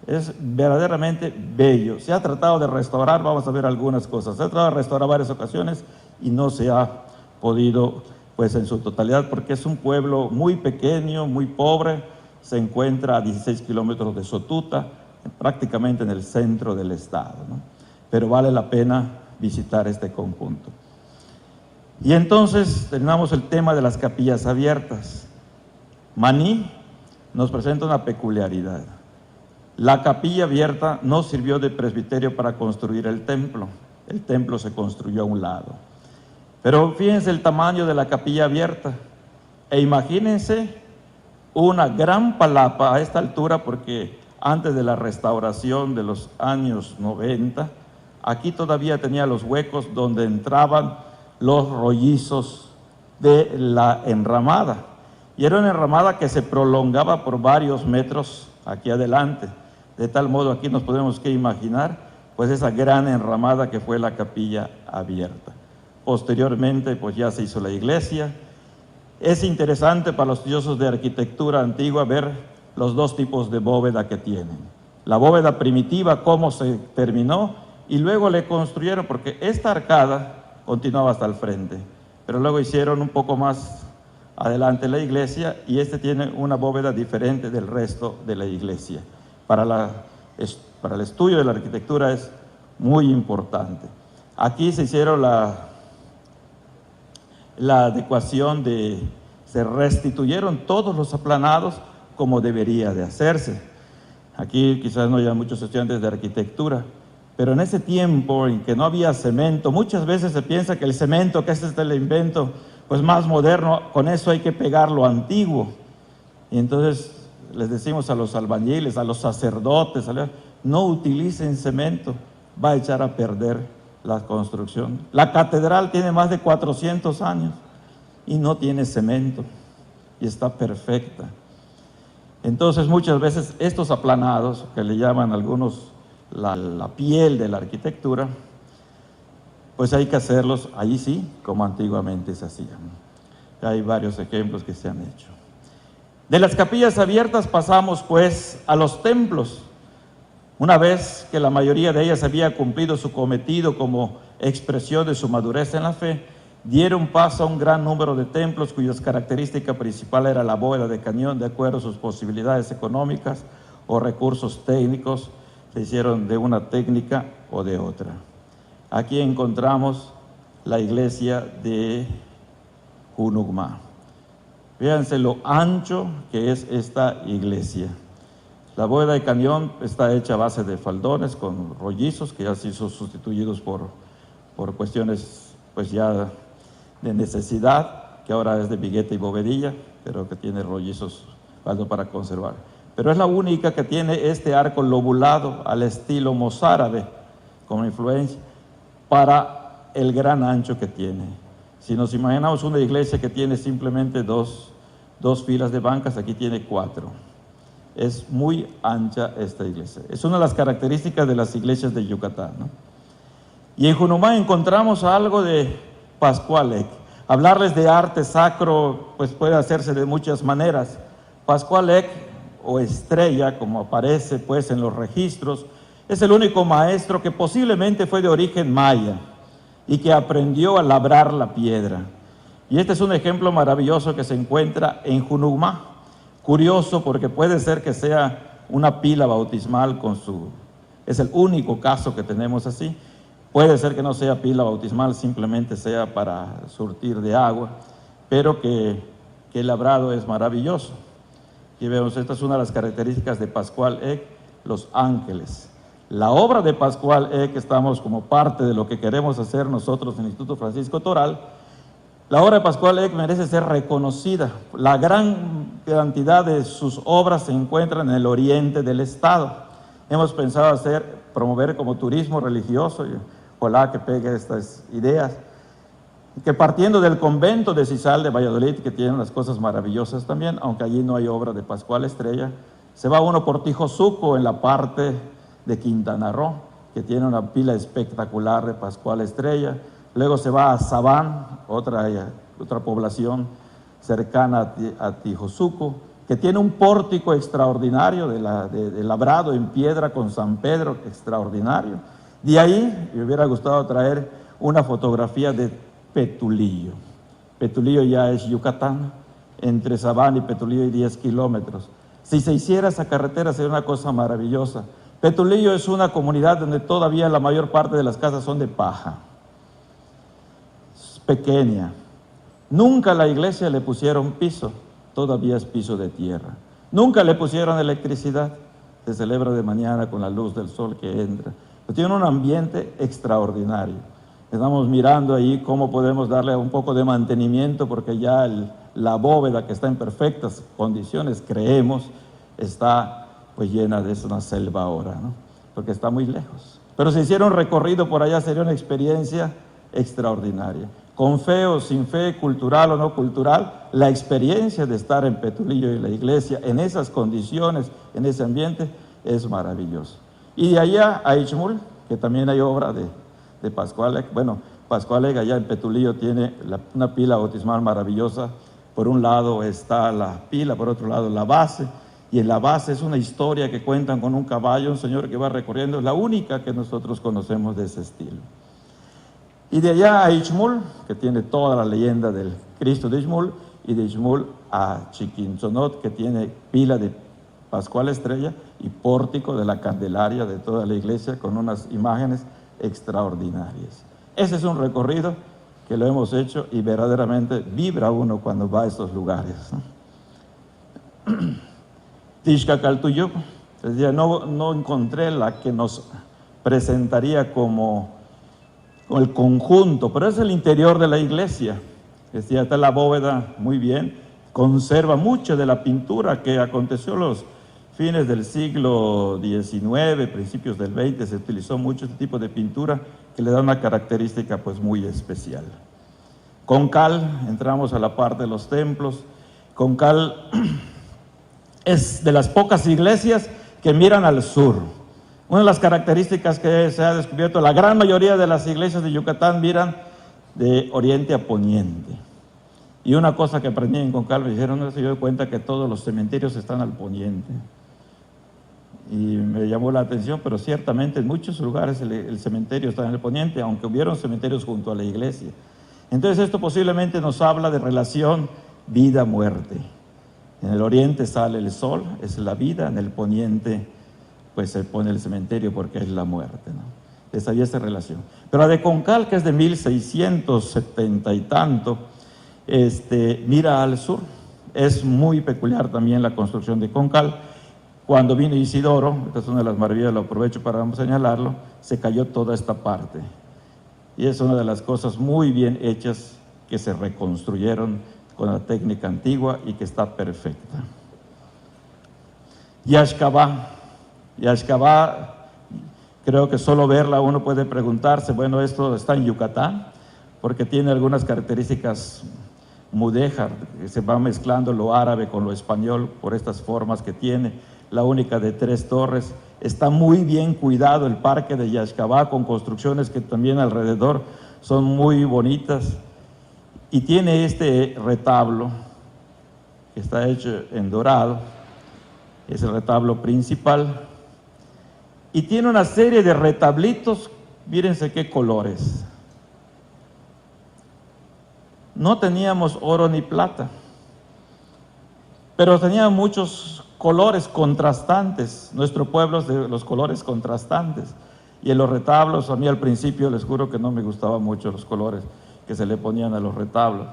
B: es verdaderamente bello. Se ha tratado de restaurar, vamos a ver algunas cosas. Se ha tratado de restaurar varias ocasiones y no se ha podido pues en su totalidad, porque es un pueblo muy pequeño, muy pobre. Se encuentra a 16 kilómetros de Sotuta, prácticamente en el centro del estado, ¿no? Pero vale la pena visitar este conjunto. Y entonces terminamos el tema de las capillas abiertas. Maní nos presenta una peculiaridad. La capilla abierta no sirvió de presbiterio para construir el templo se construyó a un lado. Pero fíjense el tamaño de la capilla abierta, e imagínense una gran palapa a esta altura, porque antes de la restauración de los años 90, aquí todavía tenía los huecos donde entraban los rollizos de la enramada. Y era una enramada que se prolongaba por varios metros aquí adelante. De tal modo aquí nos podemos que imaginar pues esa gran enramada que fue la capilla abierta. Posteriormente pues ya se hizo la iglesia. Es interesante para los estudiosos de arquitectura antigua ver los dos tipos de bóveda que tienen. La bóveda primitiva, cómo se terminó, y luego le construyeron, porque esta arcada continuaba hasta el frente, pero luego hicieron un poco más adelante la iglesia, y tiene una bóveda diferente del resto de la iglesia. Para el estudio de la arquitectura es muy importante. Aquí se hicieron la adecuación se restituyeron todos los aplanados como debería de hacerse. Aquí quizás no haya muchos estudiantes de arquitectura, pero en ese tiempo en que no había cemento, muchas veces se piensa que el cemento, que este es el invento pues más moderno, con eso hay que pegar lo antiguo. Y entonces les decimos a los albañiles, a los sacerdotes, no utilicen cemento, va a echar a perder la construcción. La catedral tiene más de 400 años y no tiene cemento y está perfecta. Entonces muchas veces estos aplanados, que le llaman algunos la piel de la arquitectura, pues hay que hacerlos ahí sí, como antiguamente se hacían. Hay varios ejemplos que se han hecho. De las capillas abiertas pasamos pues a los templos. Una vez que la mayoría de ellas había cumplido su cometido como expresión de su madurez en la fe, dieron paso a un gran número de templos cuyas característica principal era la bóveda de cañón, de acuerdo a sus posibilidades económicas o recursos técnicos, se hicieron de una técnica o de otra. Aquí encontramos la iglesia de Junugma. Fíjense lo ancho que es esta iglesia. La bóveda de cañón está hecha a base de faldones con rollizos que ya se hizo sustituidos por cuestiones pues ya de necesidad, que ahora es de vigueta y bovedilla, pero que tiene rollizos para conservar. Pero es la única que tiene este arco lobulado al estilo mozárabe, como influencia, para el gran ancho que tiene. Si nos imaginamos una iglesia que tiene simplemente dos filas de bancas, aquí tiene 4. Es muy ancha esta iglesia. Es una de las características de las iglesias de Yucatán, ¿no? Y en Junumá encontramos algo de Pascualec. Hablarles de arte sacro pues puede hacerse de muchas maneras. Pascualec, o estrella, como aparece pues en los registros, es el único maestro que posiblemente fue de origen maya y que aprendió a labrar la piedra. Y este es un ejemplo maravilloso que se encuentra en Junumá. Curioso porque puede ser que sea una pila bautismal es el único caso que tenemos así. Puede ser que no sea pila bautismal, simplemente sea para surtir de agua, pero que el labrado es maravilloso. Y vemos, esta es una de las características de Pascual Eck, los ángeles. La obra de Pascual Eck, estamos como parte de lo que queremos hacer nosotros en el Instituto Francisco Toral. La obra de Pascual Eck merece ser reconocida. La gran cantidad de sus obras se encuentran en el oriente del estado. Hemos pensado promover como turismo religioso, y ojalá que pegue estas ideas, que partiendo del convento de Cisal de Valladolid, que tiene unas cosas maravillosas también, aunque allí no hay obra de Pascual Estrella, se va uno por Tijosuco en la parte de Quintana Roo, que tiene una pila espectacular de Pascual Estrella. Luego se va a Sabán, otra población cercana a Tijosuco, que tiene un pórtico extraordinario de labrado en piedra con San Pedro, extraordinario. De ahí me hubiera gustado traer una fotografía de Petulillo. Petulillo ya es Yucatán, entre Sabán y Petulillo hay 10 kilómetros. Si se hiciera esa carretera sería una cosa maravillosa. Petulillo es una comunidad donde todavía la mayor parte de las casas son de paja. Es pequeña. Nunca a la iglesia le pusieron piso, todavía es piso de tierra. Nunca le pusieron electricidad, se celebra de mañana con la luz del sol que entra. Pero tiene un ambiente extraordinario. Estamos mirando ahí cómo podemos darle un poco de mantenimiento, porque ya la bóveda, que está en perfectas condiciones, creemos, está pues llena de una selva ahora, ¿no? Porque está muy lejos. Pero si hiciera un recorrido por allá sería una experiencia extraordinaria. Con fe o sin fe, cultural o no cultural, la experiencia de estar en Petulillo y la iglesia en esas condiciones, en ese ambiente, es maravilloso. Y de allá a Ixmul, que también hay obra de Pascualec. Bueno, Pascualec allá en Petulillo tiene una pila bautismal maravillosa. Por un lado está la pila, por otro lado la base. Y en la base es una historia que cuentan con un caballo, un señor que va recorriendo, es la única que nosotros conocemos de ese estilo. Y de allá a Ixmul, que tiene toda la leyenda del Cristo de Ixmul, y de Ixmul a Chiquintzonot, que tiene pila de Pascual Estrella y pórtico de la Candelaria de toda la iglesia con unas imágenes extraordinarias. Ese es un recorrido que lo hemos hecho y verdaderamente vibra uno cuando va a estos lugares, ¿no? Tixcacaltuyuc, decía, no encontré la que nos presentaría como el conjunto, pero es el interior de la iglesia. Decía, está la bóveda muy bien, conserva mucho de la pintura que aconteció los fines del siglo XIX, principios del XX, se utilizó mucho este tipo de pintura que le da una característica pues muy especial. Concal, entramos a la parte de los templos. Concal es de las pocas iglesias que miran al sur. Una de las características que se ha descubierto, la gran mayoría de las iglesias de Yucatán miran de oriente a poniente. Y una cosa que aprendí en Concal, me dijeron, no se dio cuenta que todos los cementerios están al poniente. Y me llamó la atención, pero ciertamente en muchos lugares el cementerio está en el poniente, aunque hubieron cementerios junto a la iglesia. Entonces esto posiblemente nos habla de relación vida-muerte. En el oriente sale el sol, es la vida, en el poniente pues se pone el cementerio porque es la muerte, ¿no? Esa había esa relación. Pero la de Concal, que es de 1670 y tanto, mira al sur. Es muy peculiar también la construcción de Concal. Cuando vino Isidoro, esta es una de las maravillas, lo aprovecho para señalarlo, se cayó toda esta parte. Y es una de las cosas muy bien hechas que se reconstruyeron con la técnica antigua y que está perfecta. Yaxcabá, creo que solo verla uno puede preguntarse, bueno, esto está en Yucatán, porque tiene algunas características mudéjar, que se va mezclando lo árabe con lo español por estas formas que tiene, la única de 3 torres. Está muy bien cuidado el parque de Yaxcabá, con construcciones que también alrededor son muy bonitas. Y tiene este retablo, que está hecho en dorado, es el retablo principal. Y tiene una serie de retablitos, mírense qué colores. No teníamos oro ni plata, pero tenía muchos colores contrastantes. Nuestro pueblo es de los colores contrastantes. Y en los retablos, a mí al principio les juro que no me gustaban mucho los colores que se le ponían a los retablos,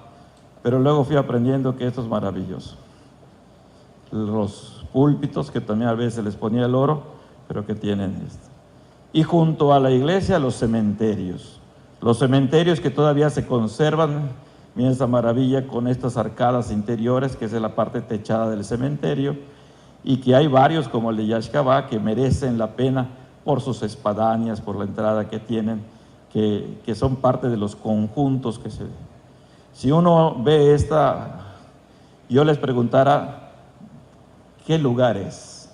B: pero luego fui aprendiendo que esto es maravilloso. Los púlpitos, que también a veces les ponía el oro, pero que tienen esto. Y junto a la iglesia, los cementerios que todavía se conservan. Miren esa maravilla con estas arcadas interiores, que es la parte techada del cementerio, y que hay varios como el de Yaxcabá que merecen la pena por sus espadañas, por la entrada que tienen, que son parte de los conjuntos que se... Si uno ve esta, yo les preguntara, ¿qué lugar es?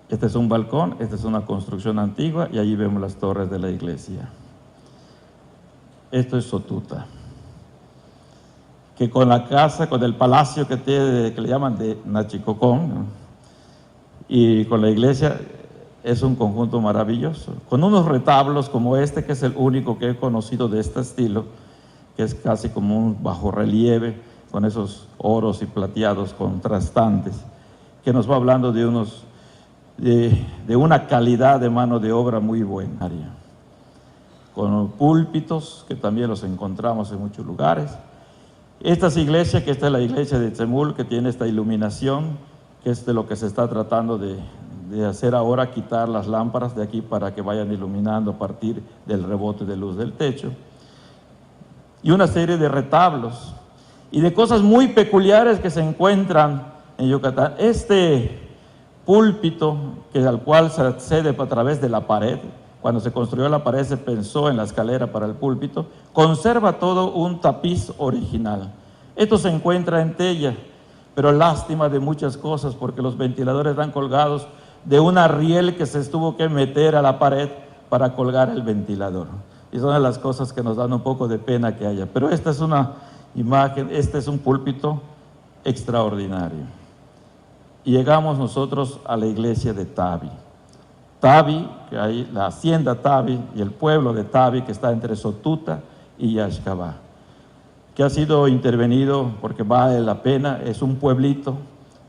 B: Este es un balcón, esta es una construcción antigua y allí vemos las torres de la iglesia. Esto es Sotuta, que con la casa, con el palacio que le llaman de Nachicocón, ¿no? Y con la iglesia, es un conjunto maravilloso, con unos retablos como este, que es el único que he conocido de este estilo, que es casi como un bajorrelieve, con esos oros y plateados contrastantes, que nos va hablando de una calidad de mano de obra muy buena, con púlpitos, que también los encontramos en muchos lugares, Esta es iglesia, que esta es la iglesia de Tzemul, que tiene esta iluminación, que es de lo que se está tratando de hacer ahora, quitar las lámparas de aquí para que vayan iluminando a partir del rebote de luz del techo. Y una serie de retablos y de cosas muy peculiares que se encuentran en Yucatán. Este púlpito, al cual se accede a través de la pared, cuando se construyó la pared se pensó en la escalera para el púlpito, conserva todo un tapiz original. Esto se encuentra en Tella, pero lástima de muchas cosas, porque los ventiladores están colgados de una riel que se tuvo que meter a la pared para colgar el ventilador. Y son de las cosas que nos dan un poco de pena que haya. Pero esta es una imagen, este es un púlpito extraordinario. Y llegamos nosotros a la iglesia de Tabi. Tabi, que hay la hacienda Tabi y el pueblo de Tabi, que está entre Sotuta y Yaxcabá, que ha sido intervenido porque vale la pena. Es un pueblito,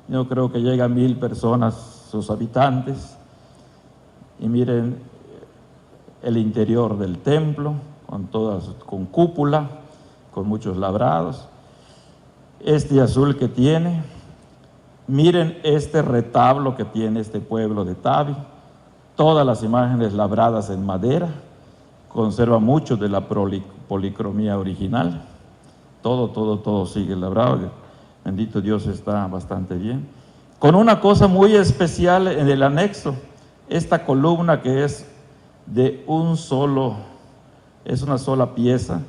B: yo creo que llega a 1000 personas, sus habitantes. Y miren el interior del templo, con cúpula, con muchos labrados. Este azul que tiene, miren este retablo que tiene este pueblo de Tabi. Todas las imágenes labradas en madera, conserva mucho de la policromía original. Todo sigue labrado. Bendito Dios, está bastante bien. Con una cosa muy especial en el anexo, esta columna que es de es una sola pieza,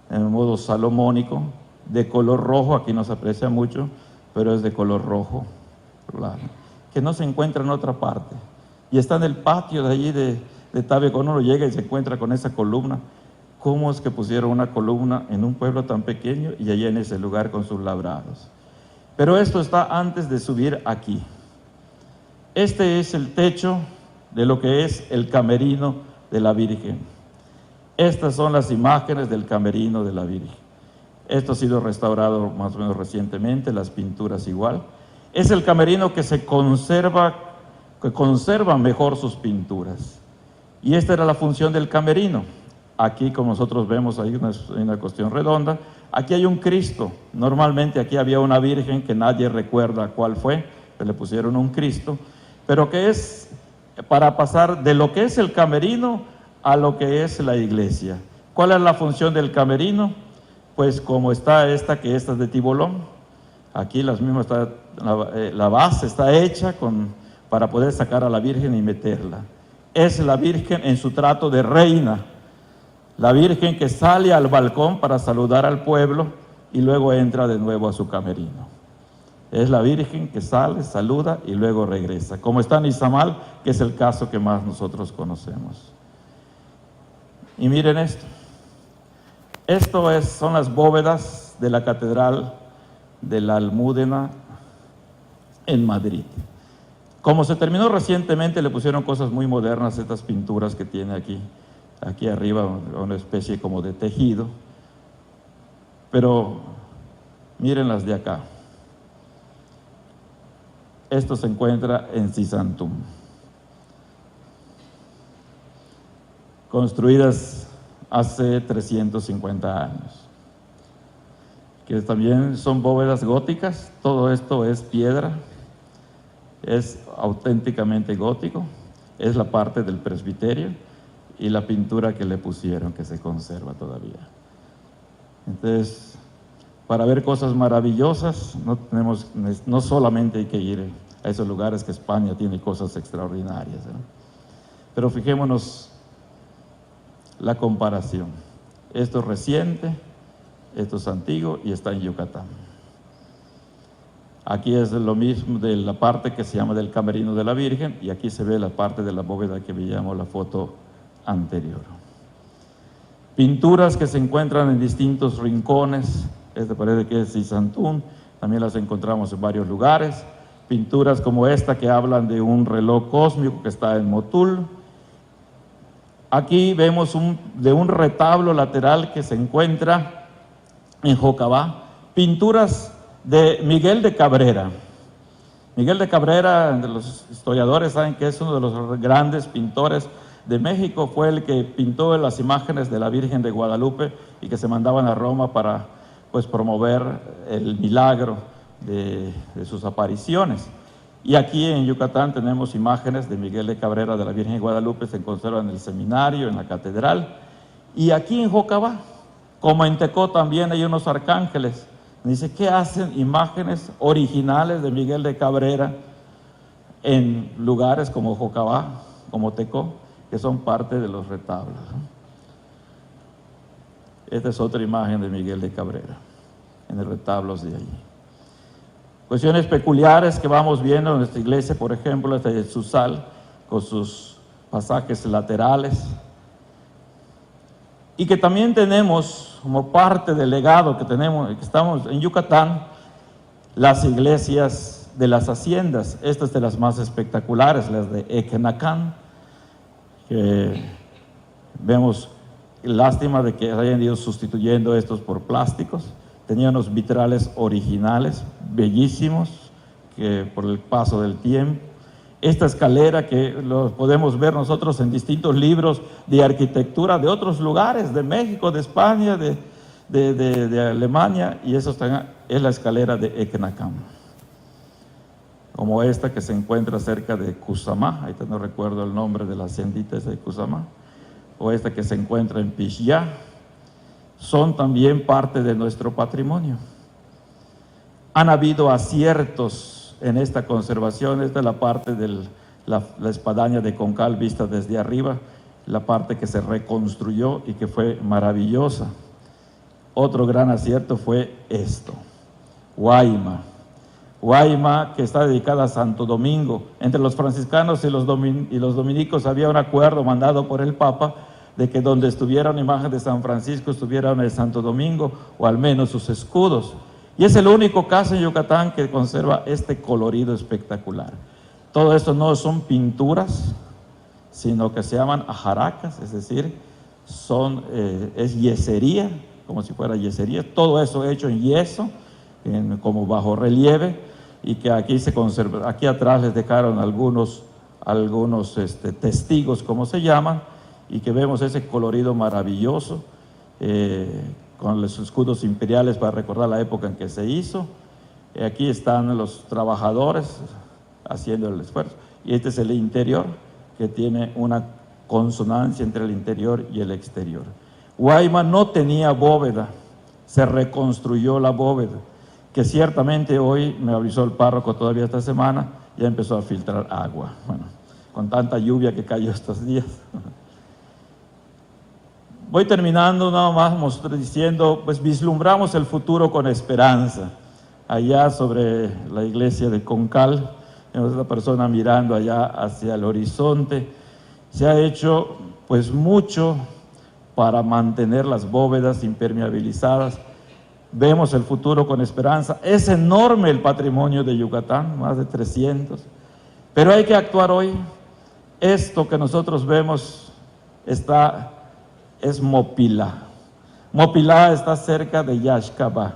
B: en modo salomónico, de color rojo. Aquí no se aprecia mucho, pero es de color rojo, claro, que no se encuentra en otra parte. Y está en el patio de allí de Tabi. Cuando uno llega y se encuentra con esa columna, ¿cómo es que pusieron una columna en un pueblo tan pequeño y allá en ese lugar con sus labrados? Pero esto está antes de subir aquí. Este es el techo de lo que es el camerino de la Virgen. Estas son las imágenes del camerino de la Virgen. Esto ha sido restaurado más o menos recientemente, las pinturas igual. Es el camerino que conserva mejor sus pinturas. Y esta era la función del camerino. Aquí, como nosotros vemos, hay una cuestión redonda. Aquí hay un Cristo. Normalmente aquí había una Virgen que nadie recuerda cuál fue, que le pusieron un Cristo, pero que es para pasar de lo que es el camerino a lo que es la iglesia. ¿Cuál es la función del camerino? Pues como está esta, que esta es de tibolón. Aquí las mismas la base está hecha para poder sacar a la Virgen y meterla. Es la Virgen en su trato de reina, la Virgen que sale al balcón para saludar al pueblo y luego entra de nuevo a su camerino. Es la Virgen que sale, saluda y luego regresa, como está en Izamal, que es el caso que más nosotros conocemos. Y miren esto. Son las bóvedas de la Catedral de la Almudena en Madrid. Como se terminó recientemente, le pusieron cosas muy modernas, estas pinturas que tiene aquí arriba, una especie como de tejido. Pero miren las de acá. Esto se encuentra en Sisantum. Construidas hace 350 años. Que también son bóvedas góticas. Todo esto es piedra. Es auténticamente gótico. Es la parte del presbiterio y la pintura que le pusieron, que se conserva todavía. Entonces, para ver cosas maravillosas, no solamente hay que ir a esos lugares, que España tiene cosas extraordinarias, ¿no? Pero fijémonos la comparación. Esto es reciente, esto es antiguo y está en Yucatán. Aquí es lo mismo de la parte que se llama del camerino de la Virgen, y aquí se ve la parte de la bóveda que veíamos la foto anterior. Pinturas que se encuentran en distintos rincones. Este parece que es Sisantum, también las encontramos en varios lugares. Pinturas como esta que hablan de un reloj cósmico que está en Motul. Aquí vemos de un retablo lateral que se encuentra en Jocabá. Pinturas de Miguel de Cabrera. Miguel de Cabrera, de los historiadores saben que es uno de los grandes pintores de México. Fue el que pintó las imágenes de la Virgen de Guadalupe y que se mandaban a Roma para pues promover el milagro de sus apariciones. Y aquí en Yucatán tenemos imágenes de Miguel de Cabrera de la Virgen de Guadalupe, se conservan en el seminario, en la catedral. Y aquí en Jocabá, como en Tecó también hay unos arcángeles. Dice, ¿qué hacen imágenes originales de Miguel de Cabrera en lugares como Jocabá, como Tecó, que son parte de los retablos? Esta es otra imagen de Miguel de Cabrera, en los retablos de allí. Cuestiones peculiares que vamos viendo en nuestra iglesia, por ejemplo, esta de Susal, con sus pasajes laterales, y que también tenemos como parte del legado que tenemos, que estamos en Yucatán, las iglesias de las haciendas. Esta es de las más espectaculares, las de Equenacán, que vemos, lástima de que hayan ido sustituyendo estos por plásticos. Tenían unos vitrales originales, bellísimos, que por el paso del tiempo. Esta escalera que lo podemos ver nosotros en distintos libros de arquitectura de otros lugares, de México, de España, de Alemania, y eso es la escalera de Equenacán. Como esta que se encuentra cerca de Cusamá, ahorita no recuerdo el nombre de la haciendita esa de Cusamá, o esta que se encuentra en Pichillá, son también parte de nuestro patrimonio. Han habido aciertos en esta conservación. Esta es la parte de la espadaña de Concal vista desde arriba, la parte que se reconstruyó y que fue maravillosa. Otro gran acierto fue esto, Guayma. Guayma, que está dedicada a Santo Domingo. Entre los franciscanos y los dominicos había un acuerdo mandado por el Papa de que donde estuviera una imagen de San Francisco estuviera una de Santo Domingo, o al menos sus escudos. Y es el único caso en Yucatán que conserva este colorido espectacular. Todo esto no son pinturas, sino que se llaman ajaracas, es decir, es yesería, como si fuera yesería. Todo eso hecho en yeso, como bajo relieve, y que aquí se conserva. Aquí atrás les dejaron algunos testigos, como se llaman, y que vemos ese colorido maravilloso, con los escudos imperiales para recordar la época en que se hizo. Aquí están los trabajadores haciendo el esfuerzo. Y este es el interior, que tiene una consonancia entre el interior y el exterior. Guayma no tenía bóveda, se reconstruyó la bóveda, que ciertamente hoy, me avisó el párroco todavía esta semana, ya empezó a filtrar agua. Bueno, con tanta lluvia que cayó estos días. Voy terminando nada más diciendo, pues vislumbramos el futuro con esperanza. Allá sobre la iglesia de Concal, vemos a esta persona mirando allá hacia el horizonte. Se ha hecho pues mucho para mantener las bóvedas impermeabilizadas. Vemos el futuro con esperanza. Es enorme el patrimonio de Yucatán, más de 300. Pero hay que actuar hoy. Esto que nosotros vemos es Mopilá. Mopilá está cerca de Yaxcabá,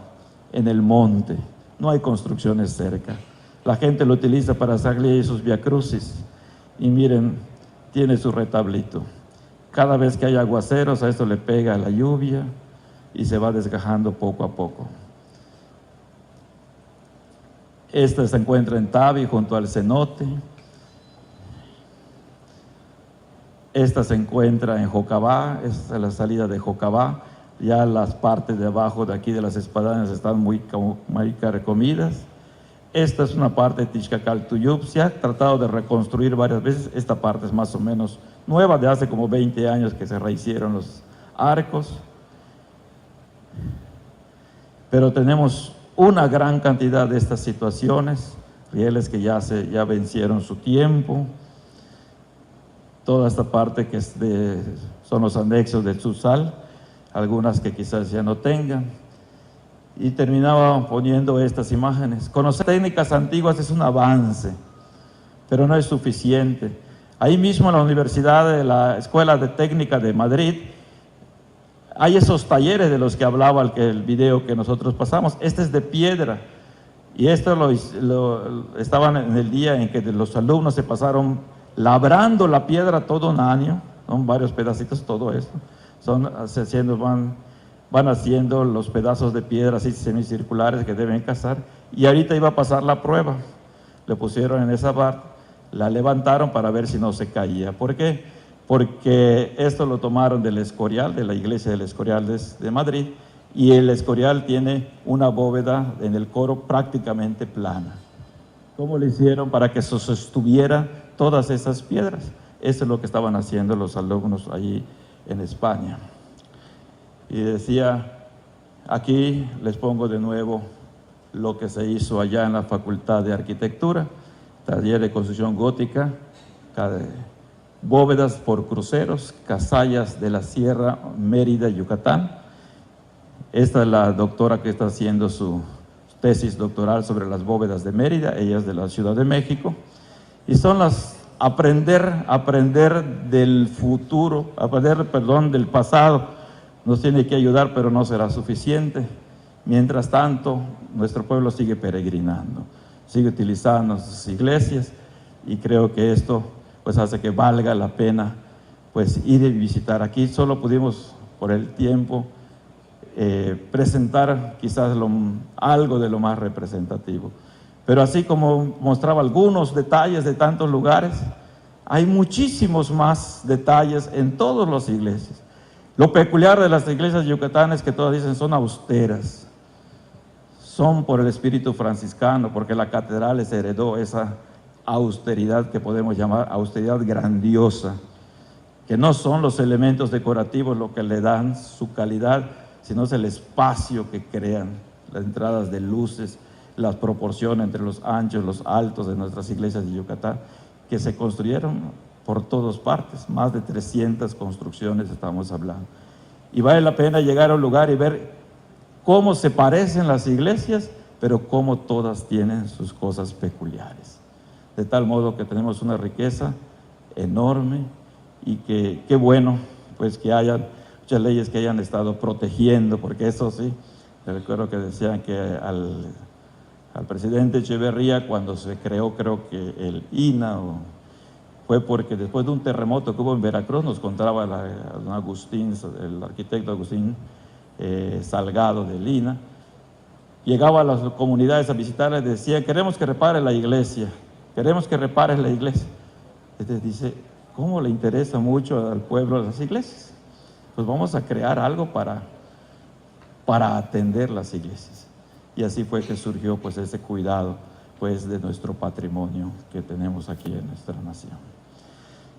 B: en el monte. No hay construcciones cerca. La gente lo utiliza para hacerle sus viacrucis. Y miren, tiene su retablito. Cada vez que hay aguaceros, a esto le pega la lluvia y se va desgajando poco a poco. Esta se encuentra en Tabi, junto al cenote. Esta se encuentra en Jocabá, esta es la salida de Jocabá. Ya las partes de abajo de aquí de las espadañas están muy carcomidas. Esta es una parte de Tixcacaltuyup. Se ha tratado de reconstruir varias veces. Esta parte es más o menos nueva, de hace como 20 años que se rehicieron los arcos. Pero tenemos una gran cantidad de estas situaciones, rieles que ya vencieron su tiempo. Toda esta parte que son los anexos de Susal, algunas que quizás ya no tengan. Y terminaba poniendo estas imágenes. Conocer técnicas antiguas es un avance, pero no es suficiente. Ahí mismo en la Universidad de la Escuela de Técnica de Madrid, hay esos talleres de los que hablaba el video que nosotros pasamos. Este es de piedra, y esto estaban en el día en que los alumnos se pasaron labrando la piedra todo un año, son varios pedacitos, todo esto, van van haciendo los pedazos de piedra así semicirculares que deben casar, y ahorita iba a pasar la prueba. Le pusieron en esa barra, la levantaron para ver si no se caía. ¿Por qué? Porque esto lo tomaron del Escorial, de la iglesia del Escorial de Madrid, y el Escorial tiene una bóveda en el coro prácticamente plana. ¿Cómo le hicieron para que se sostuviera todas esas piedras? Eso es lo que estaban haciendo los alumnos allí en España. Y decía, aquí les pongo de nuevo lo que se hizo allá en la Facultad de Arquitectura, taller de construcción gótica, bóvedas por cruceros, casallas de la Sierra Mérida, Yucatán. Esta es la doctora que está haciendo su tesis doctoral sobre las bóvedas de Mérida, ella es de la Ciudad de México, y son las aprender del futuro, del pasado, nos tiene que ayudar, pero no será suficiente. Mientras tanto, nuestro pueblo sigue peregrinando, sigue utilizando sus iglesias, y creo que esto pues hace que valga la pena pues ir y visitar. Aquí solo pudimos, por el tiempo, presentar quizás algo de lo más representativo. Pero así como mostraba algunos detalles de tantos lugares, hay muchísimos más detalles en todas las iglesias. Lo peculiar de las iglesias yucatanas es que todas dicen son austeras, son por el espíritu franciscano, porque la catedral les heredó esa austeridad que podemos llamar austeridad grandiosa, que no son los elementos decorativos lo que le dan su calidad, sino es el espacio que crean, las entradas de luces, las proporciones entre los anchos y los altos de nuestras iglesias de Yucatán, que se construyeron por todas partes, más de 300 construcciones estamos hablando. Y vale la pena llegar a un lugar y ver cómo se parecen las iglesias, pero cómo todas tienen sus cosas peculiares. De tal modo que tenemos una riqueza enorme, y que qué bueno pues que haya muchas leyes que hayan estado protegiendo, porque eso sí, recuerdo que decían que al presidente Echeverría, cuando se creó, creo que el INA, fue porque después de un terremoto que hubo en Veracruz, nos contaba don Agustín, el arquitecto Agustín Salgado del INA, llegaba a las comunidades a visitarles y decía, queremos que repare la iglesia, queremos que repare la iglesia. Entonces dice, ¿cómo le interesa mucho al pueblo las iglesias? Pues vamos a crear algo para atender las iglesias. Y así fue que surgió pues ese cuidado pues de nuestro patrimonio que tenemos aquí en nuestra nación.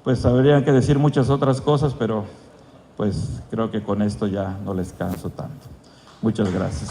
B: Pues habrían que decir muchas otras cosas, pero pues creo que con esto ya no les canso tanto. Muchas gracias.